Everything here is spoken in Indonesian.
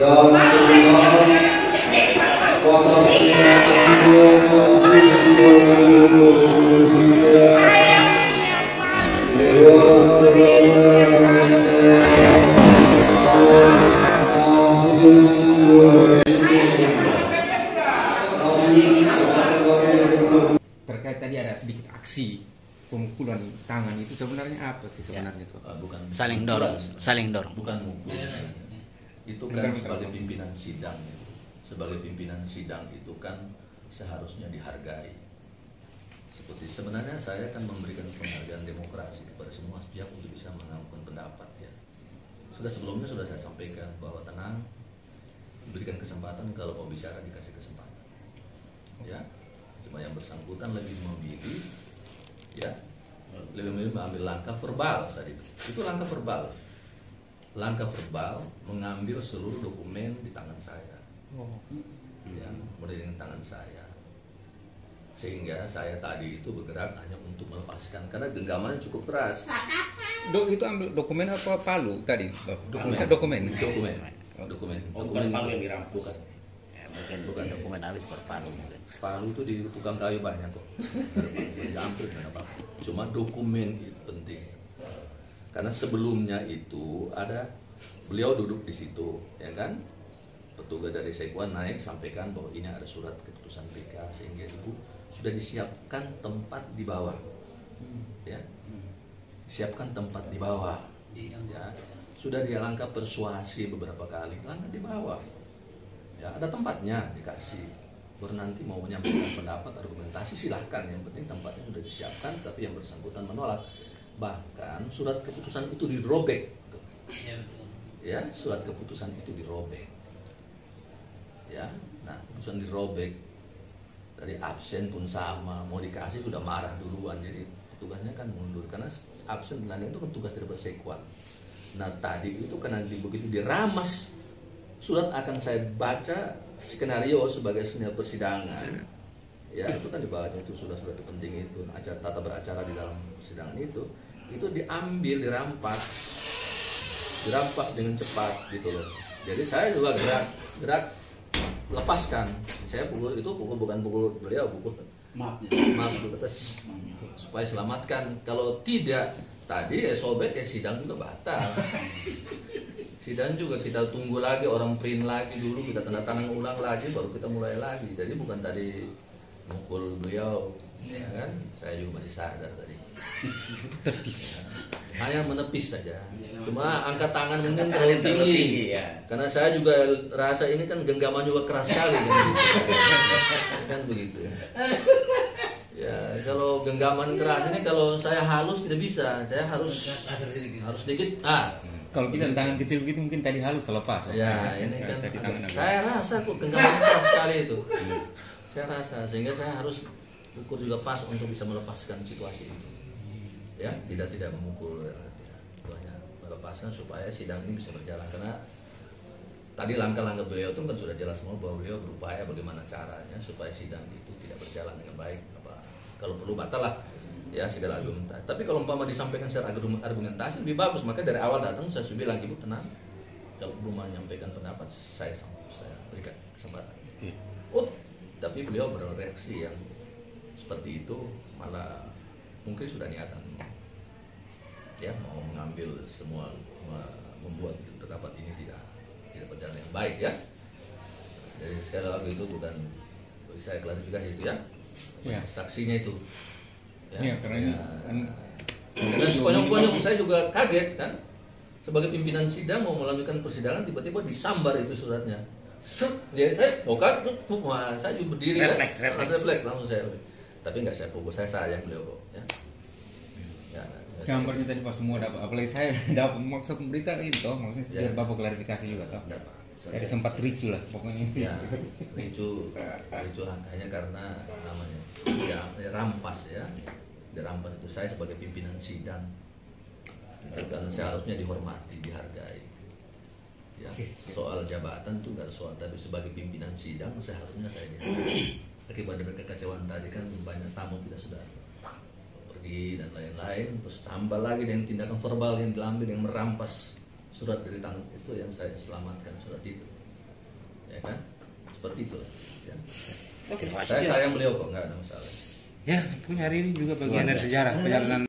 Terkait tadi ada sedikit aksi pemukulan tangan itu sebenarnya apa sih sebenarnya itu? Bukan saling dorong, bukan mukul. Itu kan sebagai pimpinan sidang. Sebagai pimpinan sidang itu kan seharusnya dihargai. Seperti sebenarnya saya kan memberikan penghargaan demokrasi kepada semua pihak untuk bisa mengajukan pendapat ya. Sebelumnya sudah saya sampaikan bahwa tenang, berikan kesempatan, kalau mau bicara dikasih kesempatan. Ya, cuma yang bersangkutan lebih memilih, ya, lebih memilih mengambil langkah verbal tadi. Itu langkah verbal. Langkah verbal mengambil seluruh dokumen di tangan saya. Ya, mulai dengan tangan saya. Sehingga saya tadi itu bergerak hanya untuk melepaskan karena genggamannya cukup keras. Itu ambil dokumen apa palu tadi? Dokumen. Bukan palu yang dirampok. Bukan dokumen habis berpalu. Palu itu di tukang kayu banyak kok. Diambil dan apa. Cuma dokumen itu penting. Karena sebelumnya itu ada beliau duduk di situ, ya kan? Petugas dari Sekwan naik sampaikan bahwa ini ada surat keputusan PK sehingga itu sudah disiapkan tempat di bawah, ya, siapkan tempat di bawah, ya, sudah dia langkah persuasi beberapa kali, langkah di bawah, ya, ada tempatnya dikasih, baru nanti mau menyampaikan pendapat argumentasi silahkan, yang penting tempatnya sudah disiapkan, tapi yang bersangkutan menolak, bahkan surat keputusan itu dirobek, ya, surat keputusan itu dirobek. Ya, nah keputusan dirobek, dari absen pun sama, mau dikasih sudah marah duluan, jadi petugasnya kan mundur karena absen Belanda itu kan tugas dari Sekwan. Nah tadi itu karena begitu diramas surat akan saya baca skenario sebagai skenario persidangan, ya itu kan dibaca itu surat-surat penting itu, acara tata beracara di dalam persidangan itu diambil, dirampas dengan cepat gitu loh. Jadi saya juga gerak lepaskan, saya pukul bukan pukul beliau, pukul maaf atas supaya selamatkan, kalau tidak tadi ya sobek ya sidang juga batal. Sidang juga kita tunggu lagi, orang print lagi dulu, kita tanda tangan ulang lagi baru kita mulai lagi. Jadi bukan tadi mukul beliau, ya kan? Saya juga masih sadar tadi. Hanya menepis saja. Cuma angkat tangan mungkin terlalu tinggi. Karena saya juga rasa ini kan genggaman juga keras sekali kan gitu. Kan begitu ya. Ya, kalau genggaman keras ini kalau saya halus tidak bisa. Saya harus sedikit. Kalau kita tangan kecil gitu mungkin tadi halus terlepas. Ya, ini kan saya rasa kok genggaman keras sekali itu. Saya rasa sehingga saya harus ukur juga pas untuk bisa melepaskan situasi itu. Ya, tidak memukul, hanya melepaskan supaya sidang ini bisa berjalan, karena tadi langkah-langkah beliau itu kan sudah jelas semua bahwa beliau berupaya bagaimana caranya supaya sidang itu tidak berjalan dengan baik, kalau perlu batal lah ya segala argumentasi. Tapi kalau umpama disampaikan secara argumentasi lebih bagus, maka dari awal datang saya sudah bilang, ibu tenang, kalau belum menyampaikan pendapat saya berikan kesempatan. Tapi beliau bereaksi yang seperti itu, malah mungkin sudah niatan ya mau mengambil semua, membuat rapat ini tidak berjalan yang baik ya. Jadi sekali lagi itu bukan, saya klarifikasi itu ya, saksinya itu ya, karena sepanjang saya juga kaget kan, sebagai pimpinan sidang mau melanjutkan persidangan tiba-tiba disambar itu suratnya. Jadi saya bukan, saya juga berdiri refleks langsung saya, tapi nggak saya pukul, saya sayang beliau kok ya. Gambarnya tadi pas semua dapat, apalagi saya dapat maksud berita itu, maksudnya biar bapak klarifikasi juga toh. Jadi sempat ricu lah pokoknya. Ya, ricu hanya karena namanya dirampas ya, dirampas itu saya sebagai pimpinan sidang, karena seharusnya dihormati, dihargai. Ya, soal jabatan itu nggak soal, tapi sebagai pimpinan sidang seharusnya saya dihargai. Akibat dari kekacauan tadi kan banyak tamu kita sudah dan lain-lain, terus tambah lagi dengan tindakan verbal yang diambil yang merampas surat dari tangan itu, yang saya selamatkan surat itu. seperti itu. Ya. Oke, Saya sayang beliau kok, nggak ada masalah. Ya, punya hari ini juga bagian dari sejarah perjalanan